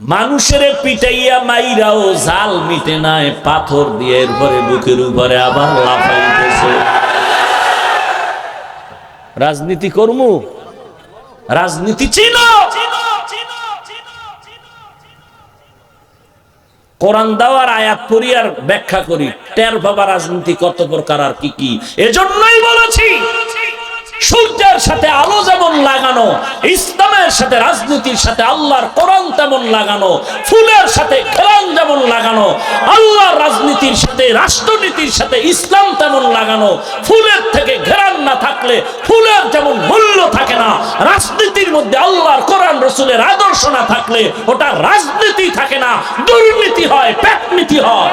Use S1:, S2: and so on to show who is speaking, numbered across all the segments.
S1: মানুষের পিটাইয়া মাইরাও জাল মিটে নাই, পাথর দিয়ে এরপরে বুকের উপরে আবার লাফাইতেছে। রাজনীতি করমু, রাজনীতি ছিল। কোরআন দেওয়ার আয়াত পড়ি আর ব্যাখ্যা করি, টের বাবা রাজনীতি কত প্রকার আর কি কি। এজন্যই বলেছি সূর্যের সাথে আলো যেমন লাগানো, ইসলামের সাথে রাজনীতির সাথে আল্লাহর কোরআন তেমন লাগানো, ফুলের সাথে ঘেরান যেমন লাগানো, আল্লাহর রাজনীতির সাথে রাষ্ট্রনীতির সাথে ইসলাম তেমন লাগানো। ফুলের থেকে ঘেরান না থাকলে ফুলের যেমন মূল্য থাকে না, রাজনীতির মধ্যে আল্লাহর কোরআন রসুলের আদর্শ না থাকলে ওটা রাজনীতি থাকে না, দুর্নীতি হয়, পেটনীতি হয়।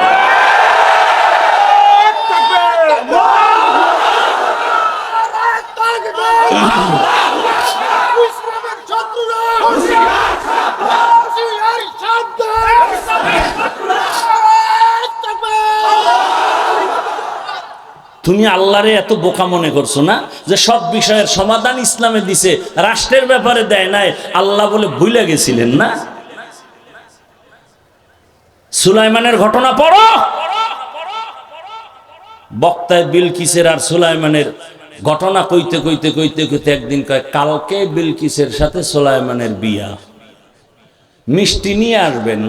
S1: তুমি আল্লাহরে এত বোকা মনে করছো না যে সব বিষয়ের সমাধান ইসলামে দিছে, রাষ্ট্রের ব্যাপারে দেয় নাই? আল্লাহ বলে ভুলে গেছিলেন না? সুলাইমানের ঘটনা পড়ো। বক্তায় বিলকিসের আর সুলাইমানের ঘটনা কইতে কইতে কইতে কইতে একদিন কয়, কালকে বিলকিসের সাথে সুলাইমানের বিয়া, মিষ্টি নিয়ে আসবেন।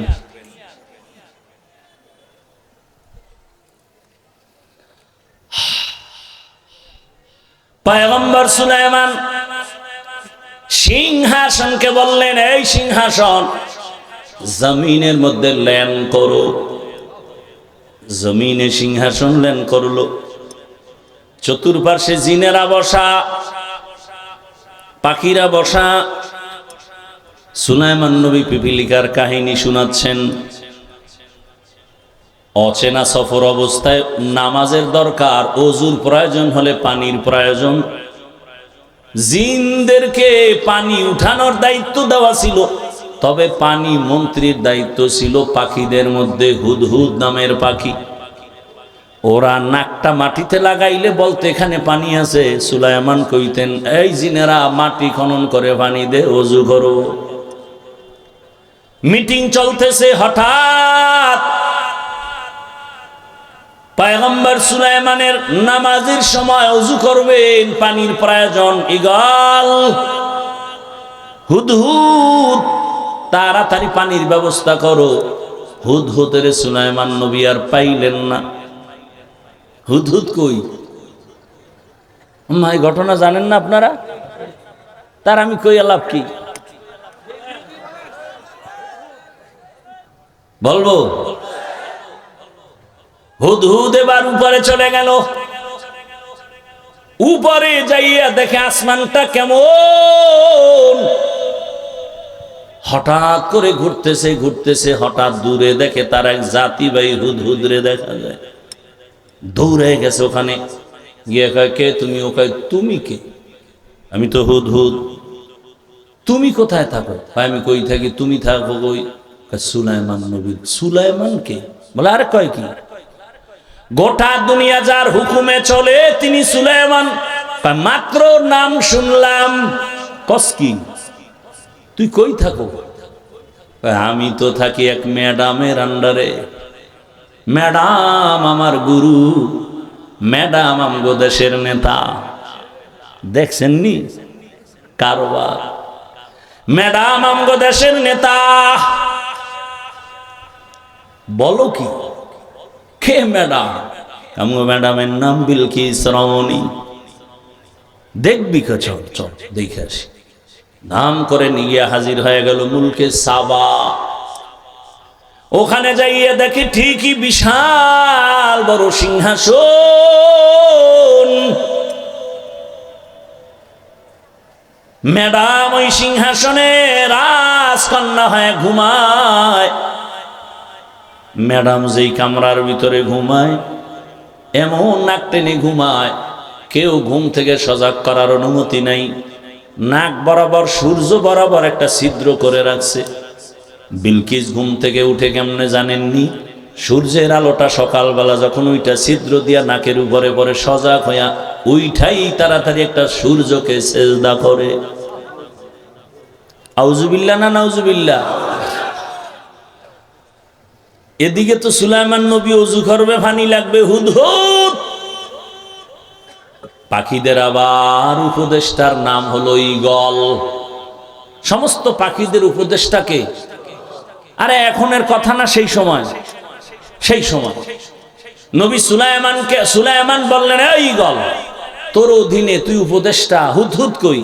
S1: পয়গম্বর সুলাইমান সিংহাসনকে বললেন, এই সিংহাসন জমিনের মধ্যে ল্যান করো। জমিনে সিংহাসন ল্যান করলো, চতুর্পার্শ্বে জিনেরা বসা, পাখিরা বসা। সুলাইমান নবী পিপিলিকার কাহিনী শোনাচ্ছেন। অচেনা সফর অবস্থায় নামাজের দরকার, ওযুর প্রয়োজন হলে পানির প্রয়োজন। জিনদেরকে পানি উঠানোর দায়িত্ব দেওয়া ছিল, তবে পানি মন্ত্রীর দায়িত্ব ছিল পাখিদের মধ্যে হুদহুদ নামের পাখি। ওরা নাকটা মাটিতে লাগাইলে বলতে এখানে পানি আছে। সুলাইমান কইতেন, এই জিনেরা মাটি খনন করে পানি দে, ওযু করো। মিটিং চলতেছে, হঠাৎ পয়গম্বর সুলাইমানের নামাজের সময় ওযু করবেন, পানির প্রয়োজন। ইগল হুদহুদ, তাড়াতাড়ি পানির ব্যবস্থা করো। হুদহুদের সুলাইমান নবী আর পাইলেন না। হুদহুদ কই? এই ঘটনা জানেন না আপনারা? তার আমি কই আলাপ কি বলবো? হুদহুদ এবার উপরে চলে গেল। উপরে যাইয়া দেখে আসমানটা কেমন। হঠাৎ করে ঘুরতেছে ঘুরতেছে, হঠাৎ দূরে দেখে তার এক জাতি ভাই হুদহুদরে দেখা যায়। দৌড়ে গেছে ওখানে গিয়ে কয়, কে তুমি? ও কয়, তুমি কে? আমি তো হুদহুদ। তুমি কোথায় থাকো? আমি কই থাকি। তুমি থাকো কই? সুলাইমান নবী। সুলাইমান কে? বলে, আরে কয় কি? গোটা দুনিয়া যার হুকুমে চলে তিনি সুলাইমান। মাত্র নাম শুনলাম। কসকি তুই কই থাকো? আমি তো থাকি এক ম্যাডামের আন্ডারে। ম্যাডাম আমার গুরু, ম্যাডাম আমগো দেশের নেতা। দেখছেননি কারবার? ম্যাডাম আমগো দেশের নেতা। বলো কি? কে ম্যাডাম? আমগো ম্যাডামের নাম বিলকিস রমণী। দেখবি কে? চল চল দেখে আসি। নাম করে নিয়ে হাজির হয়ে গেল মুলকে সাবা। ওখানে যাইয়ে দেখে ঠিকই বিশাল বড় সিংহাসন। ম্যাডাম ওই সিংহাসনে রাজকন্যা হয়ে ঘুমায়। ম্যাডাম যেই কামরার ভিতরে ঘুমায়, এমন নাক টেনে ঘুমায়, কেউ ঘুম থেকে সজাগ করার অনুমতি নাই। নাক বরাবর সূর্য বরাবর একটা ছিদ্র করে রাখছে। বিলকিস ঘুম থেকে উঠে কেমনে জানেননি? সূর্যের আলোটা সকালবেলা যখন ওইটা ছিদ্র দিয়া নাকের উপরে পরে সজাগ হইয়া ওইটাই তাড়াতাড়ি একটা সূর্যকে সেজদা করে। আউযুবিল্লাহ না নাউযুবিল্লাহ? এদিকে তো সুলাইমান নবী ওযু করবে, পানি লাগবে, হুদহুদ। পাখিদের আবার উপদেষ্টার নাম হলো ঈগল। সমস্ত পাখিদের উপদেষ্টাকে, আরে এখনের কথা না, সেই সময় নবী সুলাইমান বললেন, এই ঈগল, তোর অধীনে তুই উপদেষ্টা, হুদহুদ কই।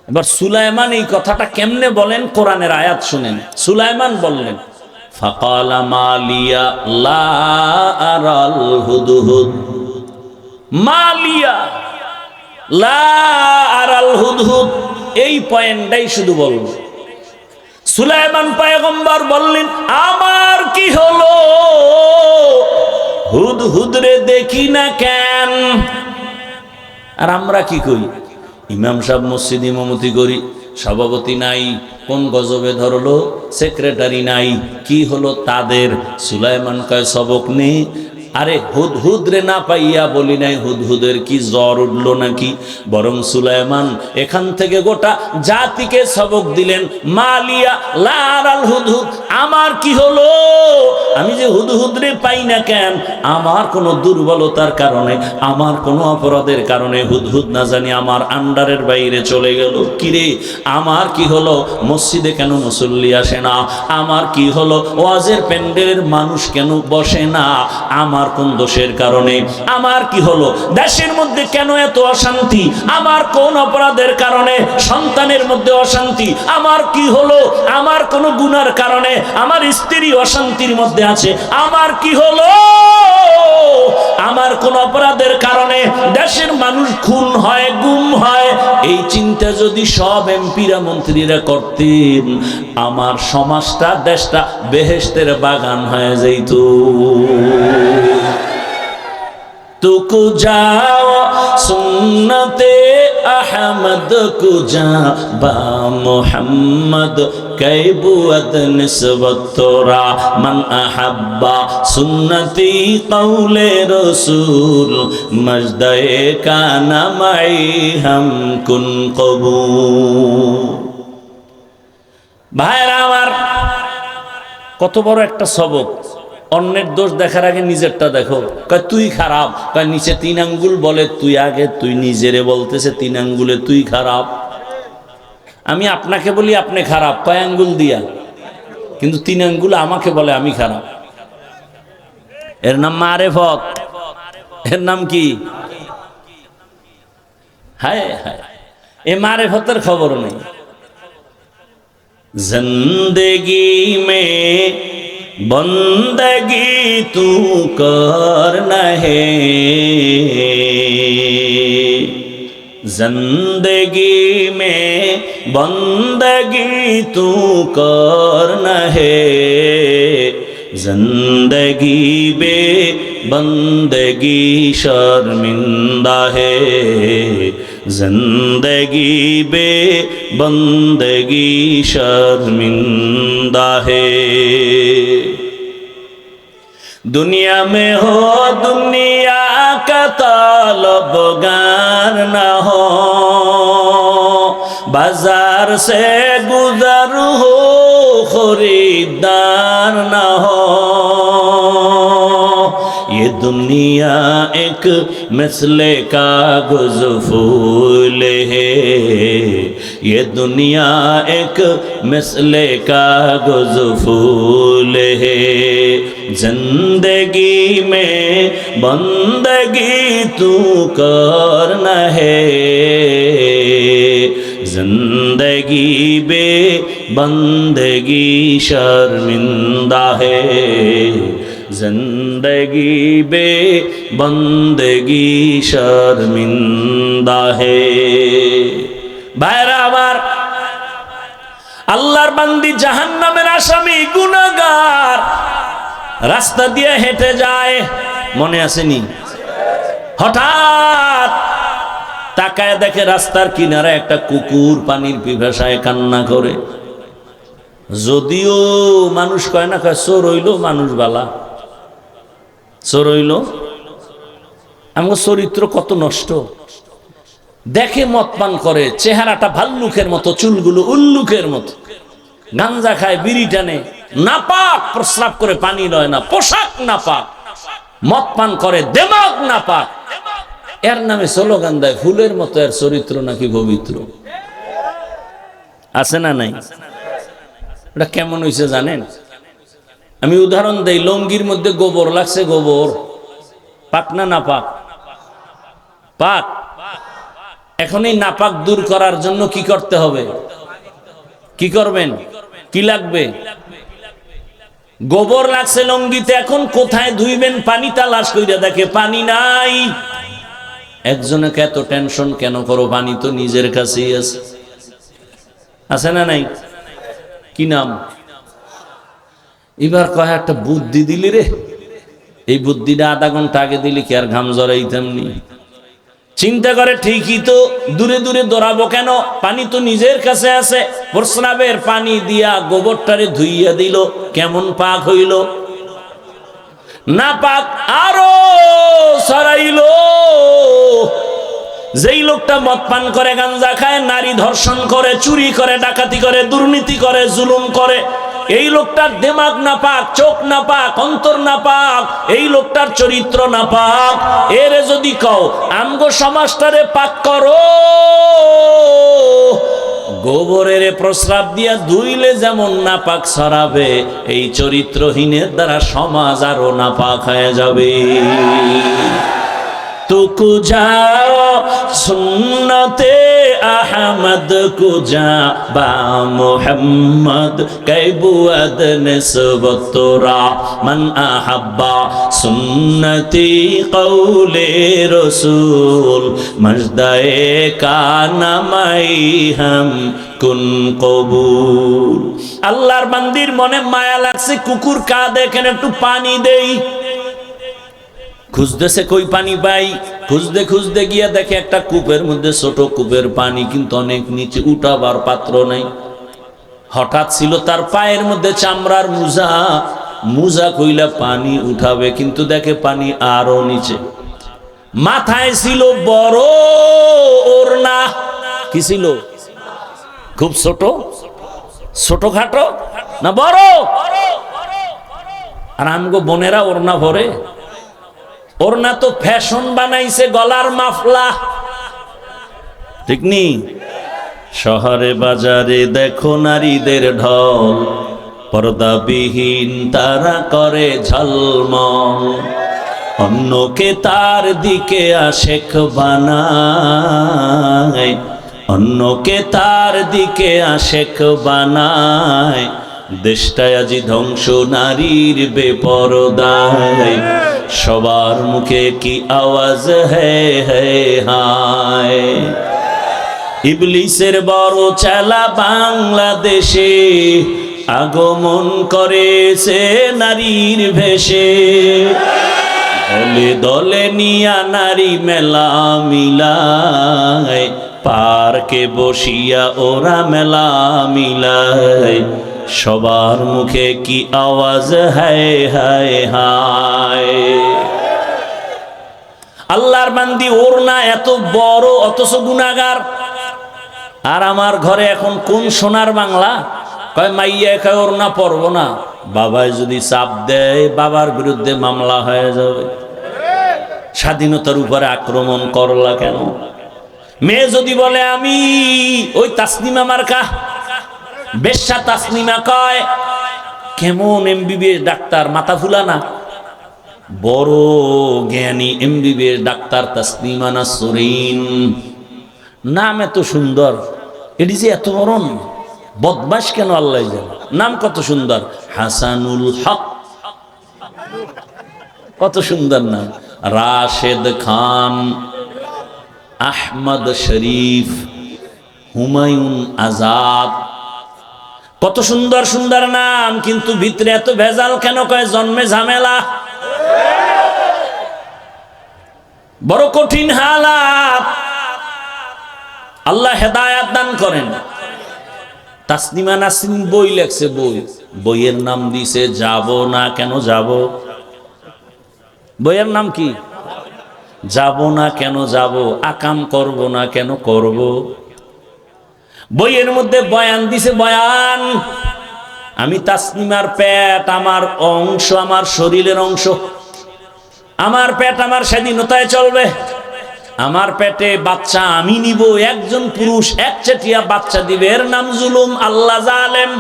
S1: এবার সুলাইমান এই কথাটা কেমনে বলেন, কোরআনের আয়াত শুনেন। সুলাইমান বললেন, ফাকালা মালিয়া লা আরাল হুদহুদ, মালিয়া লা আরাল হুদহুদ, এই পয়েন্টটাই শুধু বলবো। সুলাইমান পয়গম্বর বললেন, আমার কি হলো, হুদহুদ রে দেখি না কেন? আর আমরা কি করি? ইমাম সাহেব মসজিদ ইমামতি করি, সভাপতি নাই, কোন গজবে ধরলো, সেক্রেটারি নাই, কি হলো তাদের? সুলাইমান কয়, সবক নেই। আরে হুদহুদ রে না পাইয়া বলি নাই হুদহুদের কি জ্বর উঠলো নাকি, বরং সুলাইমান এখান থেকে গোটা জাতিকে সবক দিলেন, মালিয়া লা আরাল হুদহুদ, আমার কি হলো, আমি যে হুদহুদ রে পাই না কেন? আমার কোনো দুর্বলতার কারণে, আমার কোনো অপরাধের কারণে হুদহুদ না জানি আমার আন্ডারের বাইরে চলে গেল। কিরে, আমার কি হলো, মসজিদে কেন মুসল্লি আসে না? আমার কি হলো, ওয়াজের প্যান্ডেলের মানুষ কেন বসে না? আমার কোন দোষের কারণে? আমার কি হলো, দেশের মধ্যে কেন এত অশান্তি? আমার কোন অপরাধের কারণে সন্তানের মধ্যে অশান্তি? আমার কি হলো, আমার কোন গুনার কারণে আমার স্ত্রী অশান্তির মধ্যে আছে? আমার কি হলো, আমার কোন অপরাধের কারণে দেশের মানুষ খুন হয়, গুম হয়? এই চিন্তা যদি সব এমপিরা মন্ত্রীরা করতেন, আমার সমাজটা, দেশটা বেহেশতের বাগান হয়ে যাইত। तुकु जाओ सुन्नते अहमद कुजा बा मोहम्मद कैबुअत निस्बत तोरा मन अहब्बा सुन्नती कौले रसूल मजदे का नमाई हम कुन कबूल। भाईरा आमार, কত বড় একটা সবক। অন্যের দোষ দেখার আগে নিজেরটা দেখো। কয় তুই খারাপ, কয় নিচে 3 আঙ্গুল বলে তুই আগে, তুই নিজেরে বলতেছে 3 আঙ্গুলে তুই খারাপ। আমি আপনাকে বলি আপনি খারাপ, কয় আঙ্গুল দিয়া? কিন্তু 3 আঙ্গুল আমাকে বলে আমি খারাপ। এর নাম মারেফত। এর নাম কি? হায় হায়, এ মারেফতের খবর নেই। जिंदगी में बंदगी तू करना है, जिंदगी में बंदगी तू करना है, जिंदगी बे बंदगी शर्मिंदा है, जिंदगी बे बंदगी शर्मिंदा है। दुनिया में हो दुनिया का तलबगार न हो, बाजार से गुजर हो खरीदार न हो। ये दुनिया एक मिसले कागज फूल है, ये दुनिया एक मिसले कागज फूल है, जिंदगी में बंदगी तू करना है, जिंदगी बे बंदगी शर्मिंदा है, जिंदगी बे बंदगी शर्मिंदा है। भाईरा आमार, আল্লাহর বান্দি জাহান্নামের আসামি গুনাহগার রাস্তা দিয়ে হেঁটে যায়, মনে আসেনি? হঠাৎ তাকায় দেখে রাস্তার কিনারে একটা কুকুর পানির পিপাসায় কান্না করে। যদিও মানুষ কয় না, কয় চোর হইল মানুষ বালা, চোর হইল। আমার চরিত্র কত নষ্ট। দেখে মদ পান করে, চেহারাটা ভাল্লুকের মতো, চুলগুলো উল্লুকের মতো, গাঞ্জা খায়, বিড়ি টানে, নাপাক প্রস্রাব করে পানি লয় না, পোশাক নাপাক, মদ পান করে, দেমাগ নাপাক, এর নামে স্লোগান দেয় ফুলের মতো এর চরিত্র নাকি পবিত্র। আছে না নাই? এটা কেমন হয়েছে জানেন? আমি উদাহরণ দেই, লঙ্গির মধ্যে গোবর লাগছে, গোবর পাক না নাপাক? পাক। এখন এই নাপাক দূর করার জন্য কি করতে হবে? কি করবেন? কি লাগবে? গোবর লাগছে লঙ্গিতে, এখন কোথায় ধুইবেন? পানি তালাশ কইরা দেখে পানি নাই। একজনকে এত টেনশন কেন করো? পানি তো নিজের কাছেই আছে। আছে না নাই? কি নাম? এবার কয় একটা বুদ্ধি দিলি রে, এই বুদ্ধিটা আধা ঘন্টা আগে দিলি কি আর ঘাম জড়াইতাম নি? চিন্তা করে ঠিকই তো, দূরে দূরে দৌড়াবো কেন? পানি তো নিজের কাছে আছে। প্রস্রাবের পানি দিয়া গোবরটারে ধুইয়া দিল, কেমন পাক হইল? না পাক আরো ছড়াইল। যেই লোকটা মদ পান করে, গাঞ্জা খায়, নারী ধর্ষণ করে, চুরি করে, ডাকাতি করে, দুর্নীতি করে, জুলুম করে, এই লোকটার দেমাগ নাপাক, চোখ নাপাক, অন্তর নাপাক, এই লোকটার চরিত্র নাপাক। এরে যদি কও আমগো সমাজটারে পাক করো, গোবরের প্রস্রাব দিয়া ধুইলে যেমন নাপাক ছড়াবে, এই চরিত্রহীনের দ্বারা সমাজ আরো নাপাক হয়ে যাবে। तुकु जाओ सुन्नते अहमद कुजा बा मुहम्मद कैबुअद निस्बतुरा मन अहब्बा सुन्नती कौले रसूल मजदाए का नमाई हम कुन कबूल। আল্লাহর বান্দির মনে মায়া লাগছে, কুকুর কাঁদে, কেন একটু পানি দেই। খুঁজতেছে কই পানি পাই, খুঁজতে খুঁজতে গিয়া দেখে একটা কূপের মধ্যে, ছোট কূপের পানি কিন্তু অনেক নিচে, উঠাবার পাত্র নাই। হঠাৎ ছিল তার পায়ের মধ্যে চামড়ার মুজা, মুজা কইলা পানি উঠাবে, কিন্তু দেখে পানি আরো নিচে। মাথায় ছিল বড় ওড়না। কি ছিল? খুব ছোট, ছোটখাটো না বড়? আর আমগো বোনেরা ওড়না ভরে। ওড়না তো ফ্যাশন বানাইছে, গলার মাফলা, ঠিক নি? শহরে বাজারে দেখো নারীদের ঢল, পর্দাবিহীন তারা করে ঝলমল, অন্যকে তার দিকে আশেক বানায়, অন্যকে তার দিকে আশেক বানায়। দেশটায় আজি ধ্বংস নারীর বেপরদায়, সবার মুখে কি আওয়াজ হায়। ইবলিসের বড় চালা বাংলাদেশে আগমন করেছে নারীর ভেষে, দলে দলে নিয়া নারী মেলা মিলায়, পার্কে বসিয়া ওরা মেলা মিলায়, সবার মুখে কি আওয়াজ হায় হায় হায়। আল্লাহর বান্দি ওড়না এত বড়, অথচ গুনাহগার। আর আমার ঘরে এখন কোন সোনার বাংলা? কয় মাইয়া কয় ওড়না পরবো না। বাবায় যদি চাপ দেয়, বাবার বিরুদ্ধে মামলা হয়ে যাবে। স্বাধীনতার উপরে আক্রমণ করলা কেন? মেয়ে যদি বলে আমি ওই তাসনিমা মার্কা, বেশ্যা তাসনিমা, কয় কেমন এমবিবিএস ডাক্তার, মাথা ফুলা না? বড় জ্ঞানী এমবিবিএস ডাক্তার তাসনিমা নাসরিন, নাম এত সুন্দর, এটি যে এত বড় বদমাশ কেন আল্লাহ জানে। নাম কত সুন্দর, হাসানুল হক, কত সুন্দর নাম। রাশেদ খান, আহমদ শরীফ, হুমায়ুন আজাদ, কত সুন্দর সুন্দর নাম, কিন্তু ভিতরে এত ভেজাল কেন? কয় জন্মে ঝামেলা, বড় কঠিন হালাত। আল্লাহ হেদায়াত দান করেন। তাসনিমা নাসরিন বই লেখছে, বইয়ের নাম দিছে যাব না কেন যাব। বইয়ের নাম কি? যাব না কেন যাব, আকাম করব না কেন করব। বইয়ের মধ্যে বয়ান দিছে, বয়ান আমি তাসনিমার পেট আমার অংশ, আমার শরীরের অংশ, আমার পেট আমার স্বাধীনতায় চলবে। আমার পেটে বাচ্চা আমি নিব, একজন পুরুষ একচেটিয়া বাচ্চা দিবে, এর নাম জুলুম। আল্লাহ জালেম।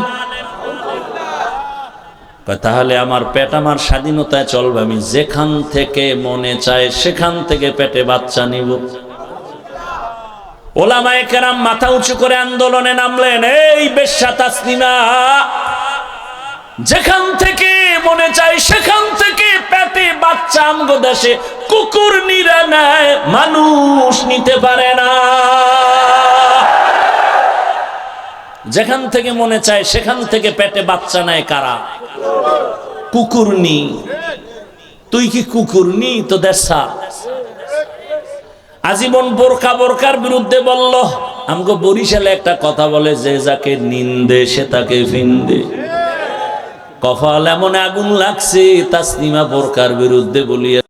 S1: তাহলে আমার পেট আমার স্বাধীনতায় চলবে, আমি যেখান থেকে মনে চায় সেখান থেকে পেটে বাচ্চা নিব। ওলামায়ে কেরাম মাথা উঁচু করে আন্দোলনে নামলেন। এই বেশ্যা তাসনিমা, যেখান থেকে মনে চায় সেখান থেকে পেটে বাচ্চা আমগো দেশে কুকুর নিরা নেয়, মানুষ নিতে পারে না। যেখান থেকে মনে চায় সেখান থেকে পেটে বাচ্চা নেয় কারা? কুকুরনি। তুই কি কুকুরনি? তো দেশা আজীবন বোরকার বিরুদ্ধে বলল। আমগো বরিশালে একটা কথা বলে, যে যাকে নিন্দে সে তাকে ফিন্দে। কপাল এমন আগুন লাগছে, তাসনিমা বোরকার বিরুদ্ধে বলিয়া